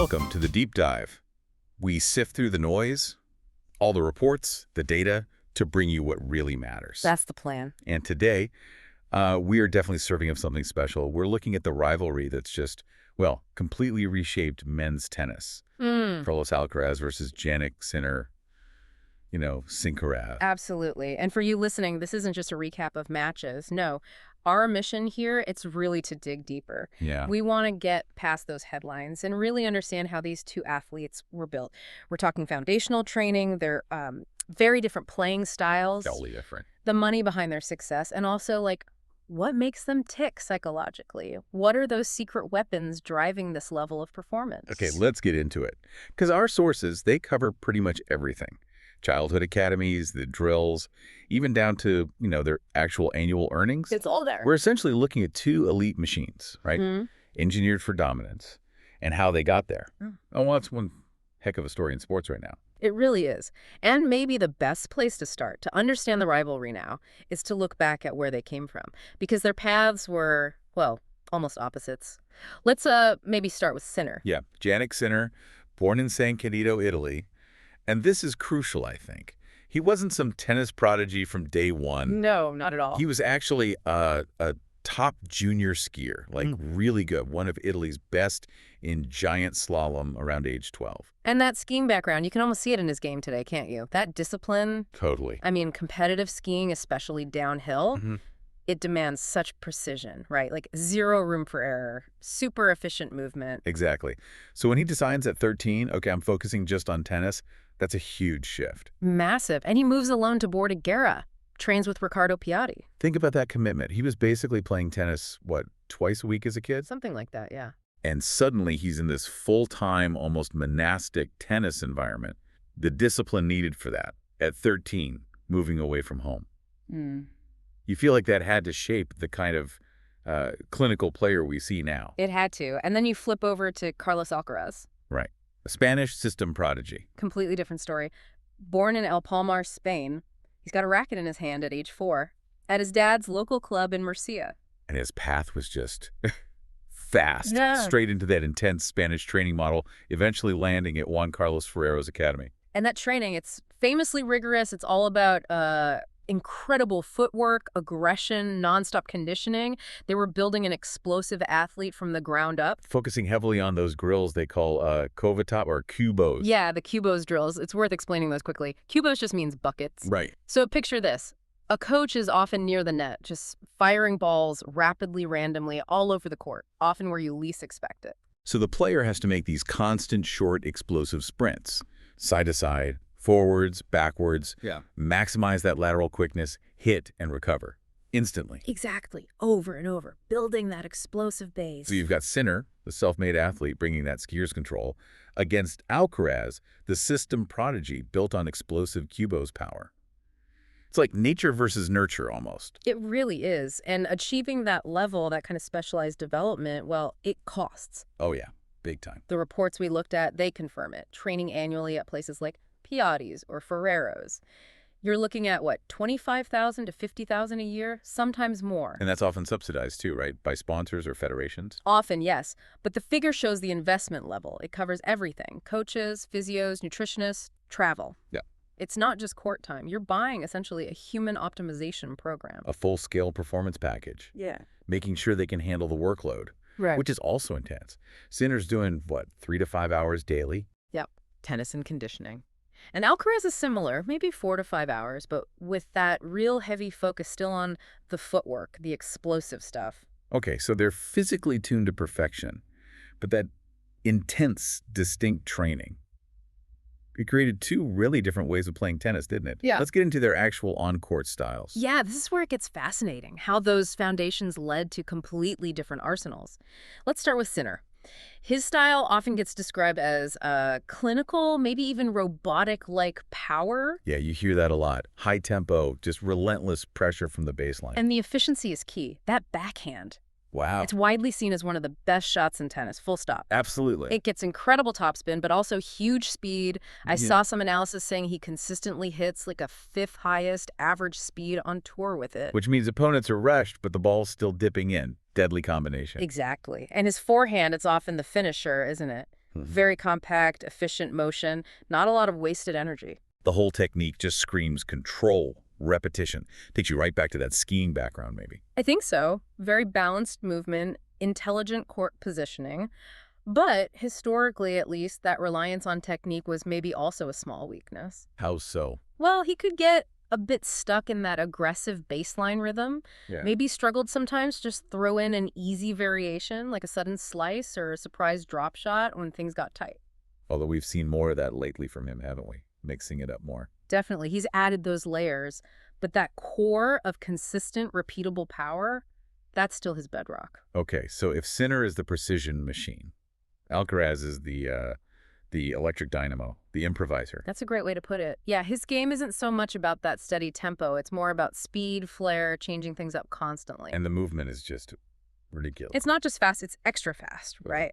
Welcome to the Deep Dive. We sift through the noise, all the reports, the data, to bring you what really matters. That's the plan. And today, we are definitely serving up something special. We're looking at the rivalry that's just, well, completely reshaped men's tennis. Carlos Alcaraz versus Jannik, Sinner, Sincaraz. Absolutely. And for you listening, this isn't just a recap of matches. No, our mission here, it's really to dig deeper. Yeah. We want to get past those headlines and really understand how these two athletes were built. We're talking foundational training, their very different playing styles, Totally different. the money behind their success, and also what makes them tick psychologically? What are those secret weapons driving this level of performance? Okay, let's get into it. Because our sources, they cover pretty much everything. Childhood academies, the drills, even down to, their actual annual earnings. It's all there. We're essentially looking at two elite machines, right? Engineered for dominance, and how they got there. Oh, well, that's one heck of a story in sports right now. It really is. And maybe the best place to start, to understand the rivalry now, is to look back at where they came from. Because their paths were, well, almost opposites. Let's maybe start with Sinner. Yeah, Jannik Sinner, born in San Canito, Italy. And this is crucial, I think. He wasn't some tennis prodigy from day one. No, not at all. He was actually a top junior skier, really good, one of Italy's best in giant slalom around age 12. And that skiing background, you can almost see it in his game today, can't you? That discipline. Totally. I mean, competitive skiing, especially downhill, it demands such precision, right? Like zero room for error, super efficient movement. Exactly. So when he decides at 13, okay, I'm focusing just on tennis, that's a huge shift. Massive. And he moves alone to Bordighera, trains with Riccardo Piatti. Think about that commitment. He was basically playing tennis, twice a week as a kid? Something like that, yeah. And suddenly he's in this full-time, almost monastic tennis environment. The discipline needed for that, at 13, moving away from home. You feel like that had to shape the kind of clinical player we see now. It had to. And then you flip over to Carlos Alcaraz. Right. A Spanish system prodigy. Completely different story. Born in El Palmar, Spain, he's got a racket in his hand at age 4 at his dad's local club in Murcia. And his path was just fast, Yeah. straight into that intense Spanish training model, eventually landing at Juan Carlos Ferrero's academy. And that training, it's famously rigorous. It's all about incredible footwork, aggression, nonstop conditioning. They were building an explosive athlete from the ground up. Focusing heavily on those grills they call covatop or cubos. Yeah, the cubos drills. It's worth explaining those quickly. Cubos just means buckets. Right. So picture this. A coach is often near the net, just firing balls rapidly, randomly, all over the court, often where you least expect it. So the player has to make these constant, short, explosive sprints, side to side, forwards, backwards, maximize that lateral quickness, hit, and recover instantly. Exactly. Over and over, building that explosive base. So you've got Sinner, the self-made athlete, bringing that skier's control, against Alcaraz, the system prodigy built on explosive cubos power. It's like nature versus nurture almost. It really is. And achieving that level, that kind of specialized development, well, it costs. Oh yeah, big time. The reports we looked at, they confirm it. Training annually at places like Piatti's or Ferrero's. You're looking at, $25,000 to $50,000 a year, sometimes more. And that's often subsidized too, right? By sponsors or federations? Often, yes. But the figure shows the investment level. It covers everything. Coaches, physios, nutritionists, travel. Yeah. It's not just court time. You're buying, essentially, a human optimization program. A full-scale performance package. Yeah. Making sure they can handle the workload. Right. Which is also intense. Sinner's doing, 3 to 5 hours daily? Yep. Tennis and conditioning. And Alcaraz is similar, maybe 4 to 5 hours, but with that real heavy focus still on the footwork, the explosive stuff. Okay, so they're physically tuned to perfection, but that intense, distinct training, it created two really different ways of playing tennis, didn't it? Yeah. Let's get into their actual on-court styles. Yeah, this is where it gets fascinating, how those foundations led to completely different arsenals. Let's start with Sinner. His style often gets described as clinical, maybe even robotic-like power. Yeah, you hear that a lot. High tempo, just relentless pressure from the baseline. And the efficiency is key. That backhand. Wow. It's widely seen as one of the best shots in tennis, full stop. Absolutely. It gets incredible topspin, but also huge speed. I saw some analysis saying he consistently hits like a 5th highest average speed on tour with it. Which means opponents are rushed, but the ball's still dipping in. Deadly combination. Exactly. And his forehand, it's often the finisher, isn't it? Very compact, efficient motion, not a lot of wasted energy. The whole technique just screams control, repetition. Takes you right back to that skiing background, maybe. I think so. Very balanced movement, intelligent court positioning. But historically, at least, that reliance on technique was maybe also a small weakness. How so? Well, he could get a bit stuck in that aggressive baseline rhythm. Yeah. Maybe struggled sometimes, just throw in an easy variation, like a sudden slice or a surprise drop shot when things got tight. Although we've seen more of that lately from him, haven't we? Mixing it up more. Definitely. He's added those layers, but that core of consistent, repeatable power, that's still his bedrock. Okay, so if Sinner is the precision machine, Alcaraz is the electric dynamo, the improviser. That's a great way to put it. Yeah, his game isn't so much about that steady tempo. It's more about speed, flair, changing things up constantly. And the movement is just ridiculous. It's not just fast, it's extra fast, right?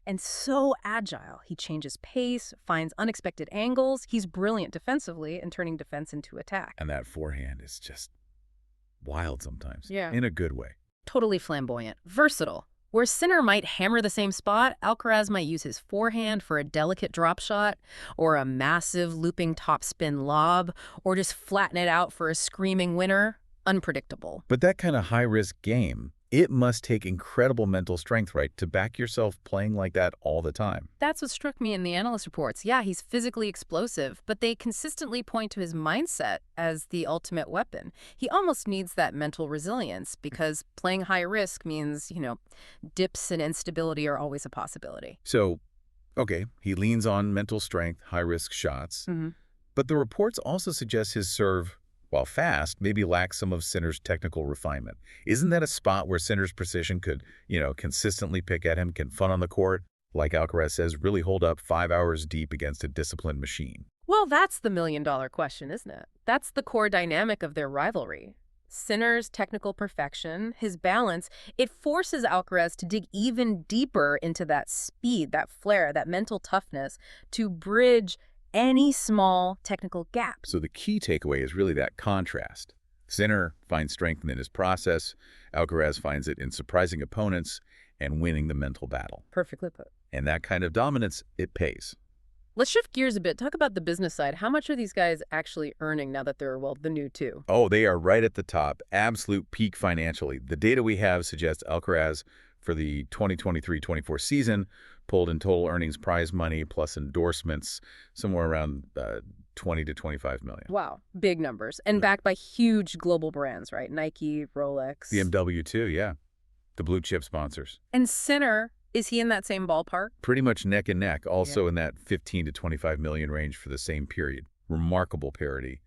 And so agile. He changes pace, finds unexpected angles. He's brilliant defensively and turning defense into attack. And that forehand is just wild sometimes. Yeah. In a good way. Totally flamboyant. Versatile. Where Sinner might hammer the same spot, Alcaraz might use his forehand for a delicate drop shot, or a massive looping topspin lob, or just flatten it out for a screaming winner. Unpredictable. But that kind of high-risk game, it must take incredible mental strength, right, to back yourself playing like that all the time. That's what struck me in the analyst reports. Yeah, he's physically explosive, but they consistently point to his mindset as the ultimate weapon. He almost needs that mental resilience because playing high risk means, dips and instability are always a possibility. So, okay, he leans on mental strength, high-risk shots, but the reports also suggest his serve, while fast, maybe lacks some of Sinner's technical refinement. Isn't that a spot where Sinner's precision could, consistently pick at him, can fun on the court, like Alcaraz says, really hold up 5 hours deep against a disciplined machine? Well, that's the million-dollar question, isn't it? That's the core dynamic of their rivalry. Sinner's technical perfection, his balance, it forces Alcaraz to dig even deeper into that speed, that flair, that mental toughness to bridge any small technical gap. So the key takeaway is really that contrast. Sinner finds strength in his process, Alcaraz finds it in surprising opponents and winning the mental battle. Perfectly put. And that kind of dominance, it pays. Let's shift gears a bit. Talk about the business side. How much are these guys actually earning now that they're, the new two? Oh, they are right at the top, absolute peak financially. The data we have suggests Alcaraz for the 2023-24 season pulled in total earnings prize money plus endorsements somewhere around 20 to 25 million. Wow, big numbers. And backed by huge global brands, right? Nike, Rolex. BMW too, yeah. The blue chip sponsors. And Sinner, is he in that same ballpark? Pretty much neck and neck, also in that 15 to 25 million range for the same period. Remarkable parity.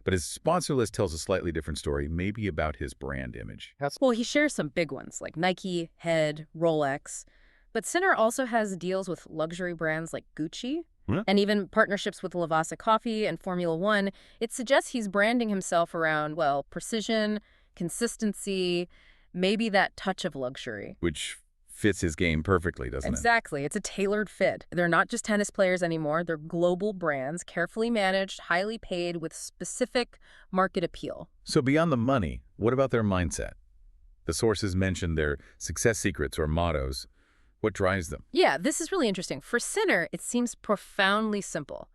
But his sponsor list tells a slightly different story, maybe about his brand image. Well, he shares some big ones like Nike, Head, Rolex. But Sinner also has deals with luxury brands like Gucci and even partnerships with Lavazza Coffee and Formula One. It suggests he's branding himself around, precision, consistency, maybe that touch of luxury. Which fits his game perfectly, doesn't it? Exactly. It's a tailored fit. They're not just tennis players anymore. They're global brands, carefully managed, highly paid, with specific market appeal. So beyond the money, what about their mindset? The sources mentioned their success secrets or mottos. What drives them? Yeah, this is really interesting. For Sinner, it seems profoundly simple.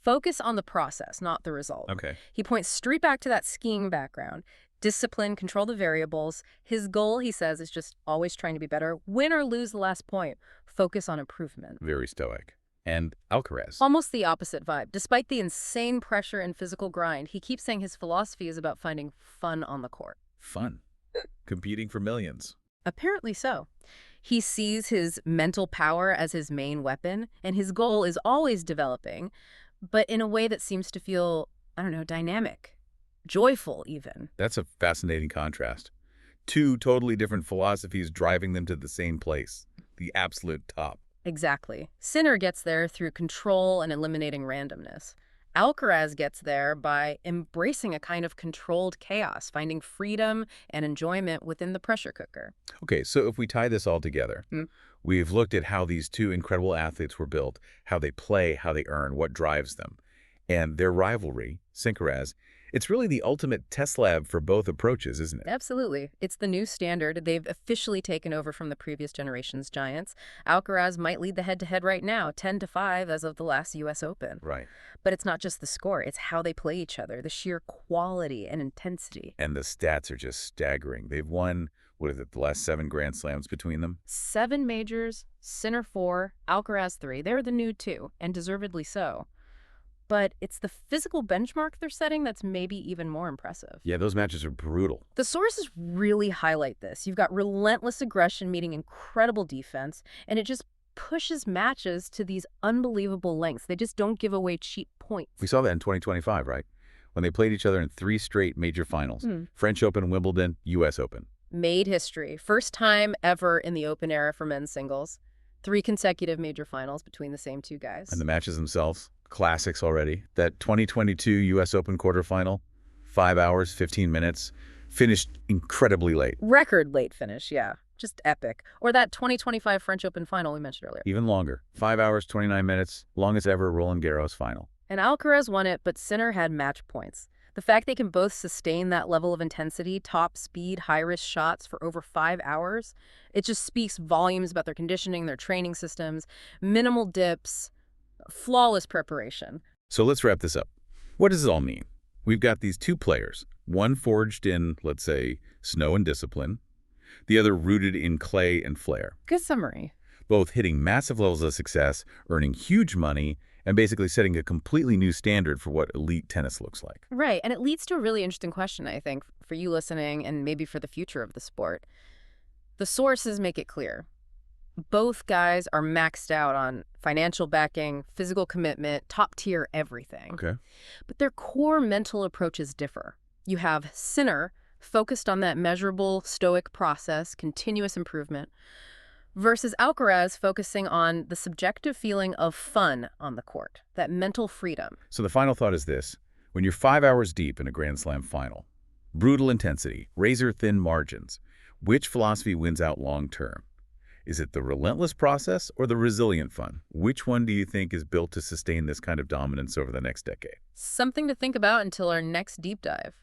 Focus on the process, not the result. Okay. He points straight back to that skiing background. Discipline, control the variables. His goal, he says, is just always trying to be better. Win or lose the last point. Focus on improvement. Very stoic. And Alcaraz? Almost the opposite vibe. Despite the insane pressure and physical grind, he keeps saying his philosophy is about finding fun on the court. Fun. Competing for millions. Apparently so. He sees his mental power as his main weapon, and his goal is always developing, but in a way that seems to feel, dynamic, joyful even. That's a fascinating contrast. Two totally different philosophies driving them to the same place, the absolute top. Exactly. Sinner gets there through control and eliminating randomness. Alcaraz gets there by embracing a kind of controlled chaos, finding freedom and enjoyment within the pressure cooker. Okay, so if we tie this all together, we've looked at how these two incredible athletes were built, how they play, how they earn, what drives them. And their rivalry, Sincaraz, it's really the ultimate test lab for both approaches, isn't it? Absolutely. It's the new standard. They've officially taken over from the previous generation's giants. Alcaraz might lead the head-to-head right now, 10-5 as of the last U.S. Open. Right. But it's not just the score. It's how they play each other, the sheer quality and intensity. And the stats are just staggering. They've won, what is it, the last 7 Grand Slams between them? 7 majors, Sinner 4, Alcaraz 3. They're the new 2, and deservedly so. But it's the physical benchmark they're setting that's maybe even more impressive. Yeah, those matches are brutal. The sources really highlight this. You've got relentless aggression meeting incredible defense, and it just pushes matches to these unbelievable lengths. They just don't give away cheap points. We saw that in 2025, right? When they played each other in 3 straight major finals. French Open, Wimbledon, U.S. Open. Made history. First time ever in the Open era for men's singles. 3 consecutive major finals between the same 2 guys. And the matches themselves, classics already. That 2022 U.S. Open quarterfinal, 5 hours, 15 minutes, finished incredibly late. Record late finish, yeah. Just epic. Or that 2025 French Open final we mentioned earlier. Even longer. 5 hours, 29 minutes, longest ever Roland Garros final. And Alcaraz won it, but Sinner had match points. The fact they can both sustain that level of intensity, top speed, high-risk shots for over 5 hours, it just speaks volumes about their conditioning, their training systems, minimal dips, flawless preparation. So let's wrap this up. What does it all mean? We've got these 2 players, one forged in, let's say, snow and discipline, the other rooted in clay and flair. Good summary. Both hitting massive levels of success, earning huge money, and basically setting a completely new standard for what elite tennis looks like. Right, and it leads to a really interesting question, I think, for you listening and maybe for the future of the sport. The sources make it clear. Both guys are maxed out on financial backing, physical commitment, top-tier everything. Okay. But their core mental approaches differ. You have Sinner, focused on that measurable, stoic process, continuous improvement, versus Alcaraz focusing on the subjective feeling of fun on the court, that mental freedom. So the final thought is this. When you're 5 hours deep in a Grand Slam final, brutal intensity, razor-thin margins, which philosophy wins out long-term? Is it the relentless process or the resilient fun? Which one do you think is built to sustain this kind of dominance over the next decade? Something to think about until our next deep dive.